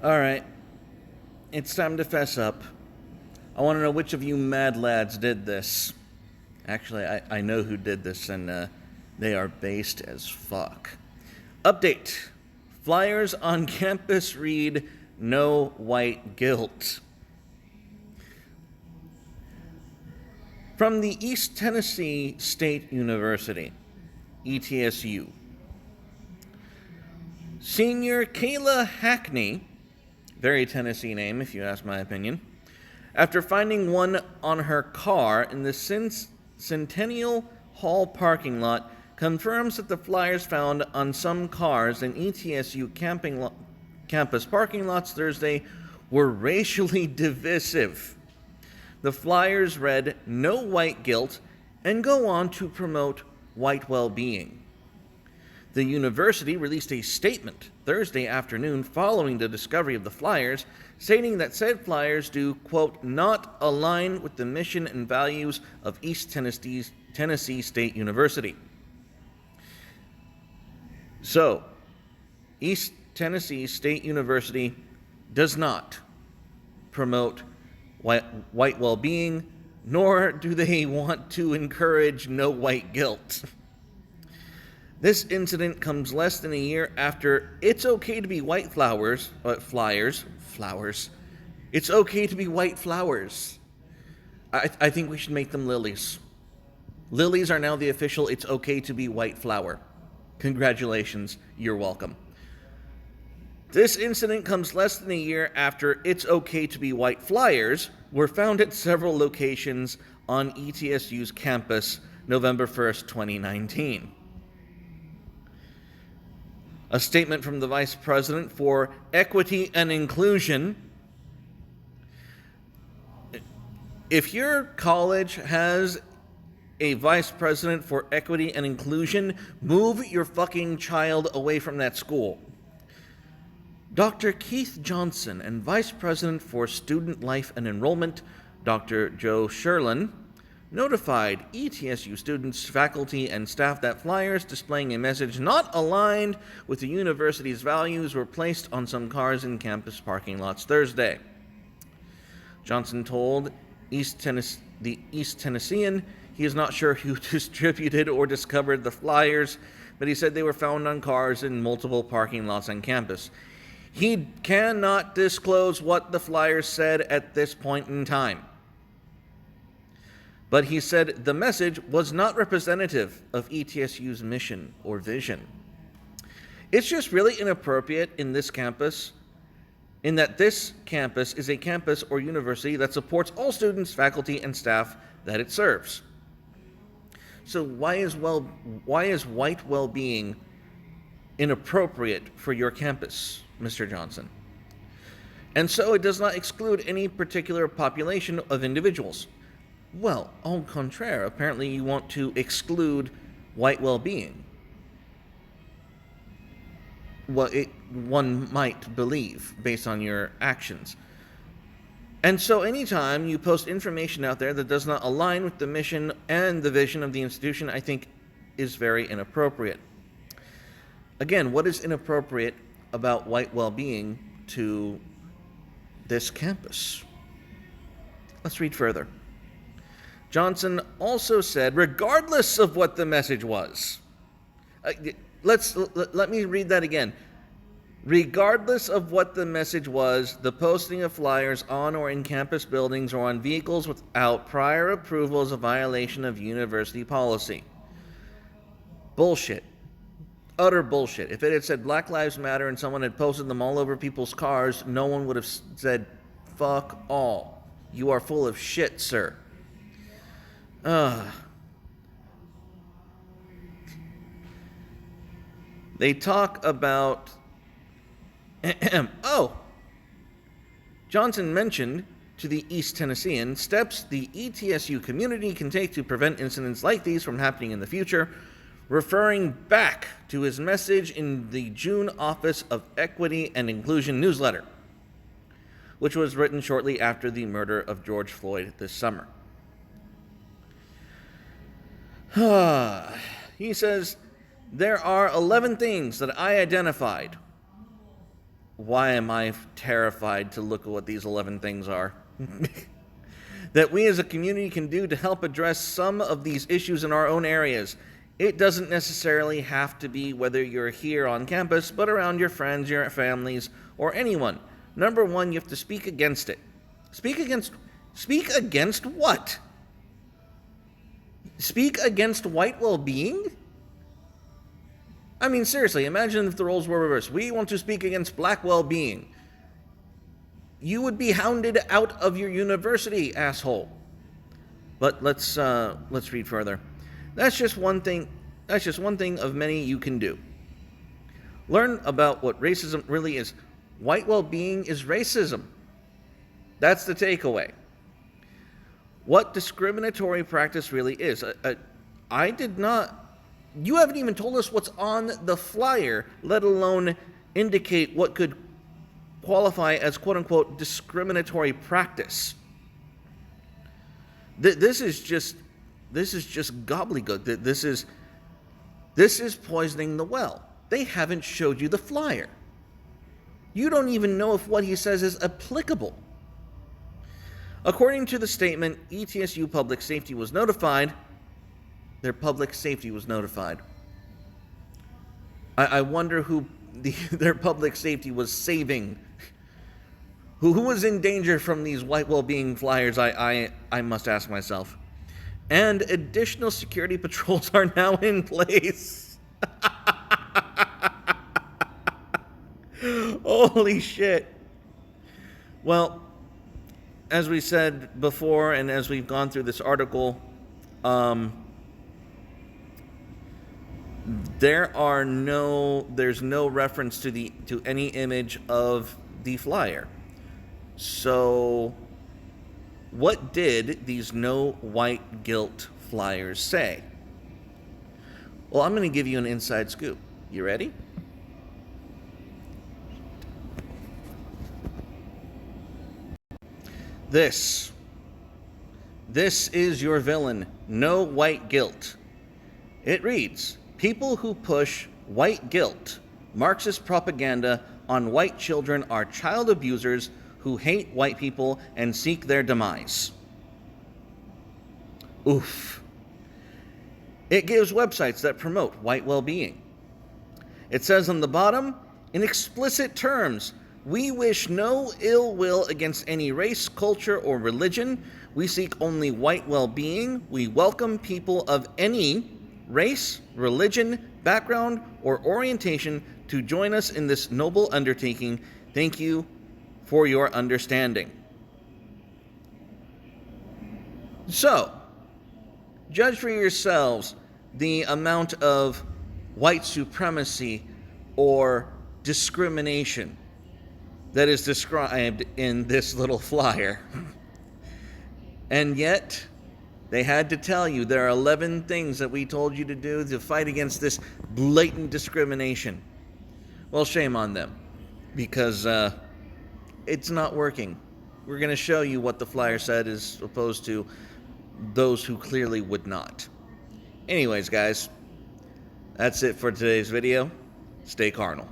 Alright, it's time to fess up. I want to know which of you mad lads did this. Actually, I know who did this, and they are based as fuck. Update. Flyers on campus read, "No white guilt." From the East Tennessee State University, ETSU. Senior Kayla Hackney, very Tennessee name if you ask my opinion, after finding one on her car in the Centennial Hall parking lot, confirms that the flyers found on some cars in ETSU campus parking lots Thursday were racially divisive. The flyers read, "No white guilt," and go on to promote white well-being. The university released a statement Thursday afternoon following the discovery of the flyers, stating that said flyers do, quote, "not align with the mission and values of East Tennessee State University." So, East Tennessee State University does not promote white well-being, nor do they want to encourage no white guilt. This incident comes less than a year after "It's okay to be white flowers." It's okay to be white flowers. I think we should make them lilies. Lilies are now the official "it's okay to be white flower." Congratulations, you're welcome. This incident comes less than a year after "It's okay to be white flyers" were found at several locations on ETSU's campus November 1st, 2019. A statement from the Vice President for Equity and Inclusion. If your college has a Vice President for Equity and Inclusion, move your fucking child away from that school. Dr. Keith Johnson and Vice President for Student Life and Enrollment, Dr. Joe Sherlin, notified ETSU students, faculty, and staff that flyers displaying a message not aligned with the university's values were placed on some cars in campus parking lots Thursday. Johnson told the East Tennessean he is not sure who distributed or discovered the flyers, but he said they were found on cars in multiple parking lots on campus. He cannot disclose what the flyers said at this point in time. But he said the message was not representative of ETSU's mission or vision. It's just really inappropriate in this campus, in that this campus is a campus or university that supports all students, faculty, and staff that it serves. So why is white well-being inappropriate for your campus, Mr. Johnson? And so it does not exclude any particular population of individuals. Well, au contraire, apparently you want to exclude white well-being. Well, one might believe, based on your actions. And so anytime you post information out there that does not align with the mission and the vision of the institution, I think is very inappropriate. Again, what is inappropriate about white well-being to this campus? Let's read further. Johnson also said, regardless of what the message was, let me read that again. Regardless of what the message was, the posting of flyers on or in campus buildings or on vehicles without prior approval is a violation of university policy. Bullshit. Utter bullshit. If it had said Black Lives Matter and someone had posted them all over people's cars, no one would have said, fuck all. You are full of shit, sir. They talk about... Johnson mentioned to the East Tennessean steps the ETSU community can take to prevent incidents like these from happening in the future, referring back to his message in the June Office of Equity and Inclusion newsletter, which was written shortly after the murder of George Floyd this summer. He says, there are 11 things that I identified why am I terrified to look at what these 11 things are? That we as a community can do to help address some of these issues in our own areas. It doesn't necessarily have to be whether you're here on campus, but around your friends, your families, or anyone. Number one, you have to speak against it. Speak against what? Speak against white well-being? I mean, seriously, imagine if the roles were reversed. We want to speak against black well-being. You would be hounded out of your university, asshole. But let's read further. That's just one thing of many you can do. Learn about what racism really is. White well-being is racism. That's the takeaway. What discriminatory practice really is. You haven't even told us what's on the flyer, let alone indicate what could qualify as quote-unquote discriminatory practice. This is just gobbledygook. This is poisoning the well. They haven't showed you the flyer. You don't even know if what he says is applicable. According to the statement, ETSU Public Safety was notified. Their public safety was notified. I wonder who their public safety was saving. Who was in danger from these white well-being flyers, I must ask myself. And additional security patrols are now in place. Holy shit. Well, as we said before, and as we've gone through this article, there's no reference to any image of the flyer. So, what did these no white guilt flyers say? Well, I'm going to give you an inside scoop. You ready? This is your villain, no white guilt. It reads, people who push white guilt, Marxist propaganda on white children are child abusers who hate white people and seek their demise. Oof. It gives websites that promote white well-being. It says on the bottom, in explicit terms, we wish no ill will against any race, culture, or religion. We seek only white well-being. We welcome people of any race, religion, background, or orientation to join us in this noble undertaking. Thank you for your understanding. So, judge for yourselves the amount of white supremacy or discrimination that is described in this little flyer. And yet, they had to tell you there are 11 things that we told you to do to fight against this blatant discrimination. Well, shame on them, because it's not working. We're going to show you what the flyer said as opposed to those who clearly would not. Anyways, guys, that's it for today's video. Stay carnal.